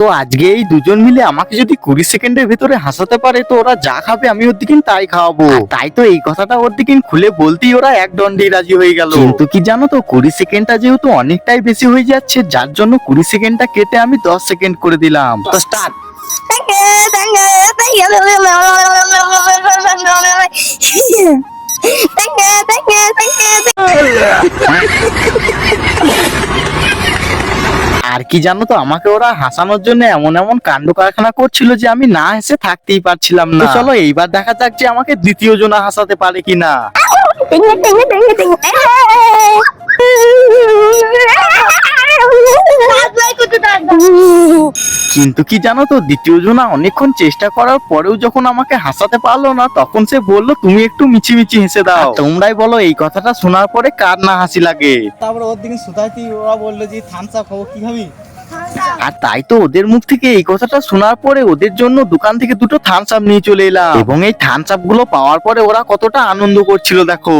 তো আজকে এই দুজন মিলে আমাকে যদি 20 সেকেন্ডের ভেতরে হাসাতে পারে তো ওরা যা খাবে আমি ওর দিকে তাই খাওয়াবো। আর তাই তো এই কথাটা ওর দিকে খুলে বলতেই ওরা এক দণ্ডেই রাজি হয়ে গেল। কিন্তু কি জানো তো 20 সেকেন্ডটা যেহেতু অনেকটাই বেশি হয়ে যাচ্ছে, যার জন্য 20 সেকেন্ডটা কেটে আমি 10 সেকেন্ড করে দিলাম। তো স্টার্ট। আর কি জানো তো আমাকে ওরা হাসানোর জন্য এমন এমন কাণ্ড কারখানা করছিল যে আমি না হেসে থাকতেই পারছিলাম না। তো চলো এইবার দেখা যাক যে আমাকে দ্বিতীয় জনা হাসাতে পারে কিনা। কিন্তু কি জানো তো দ্বিতীয় জনা অনেকক্ষণ চেষ্টা করার পরেও যখন আমাকে হাসাতে পারলো না, তখন সে বললো তুমি একটু মিছি মিছি হেসে দাও। তোমরাই বলো এই কথাটা শোনার পরে কার না হাসি লাগে। তারপরে ওর দিকে সুতাইতে ওরা বললো যে থামস আপ খাবো, কি খাবি? আর তাই তো ওদের মুখ থেকে এই কথাটা শোনার পরে ওদের জন্য দোকান থেকে দুটো থামস আপ নিয়ে চলে এলাম, এবং এই থামস আপ গুলো পাওয়ার পরে ওরা কতটা আনন্দ করছিল দেখো।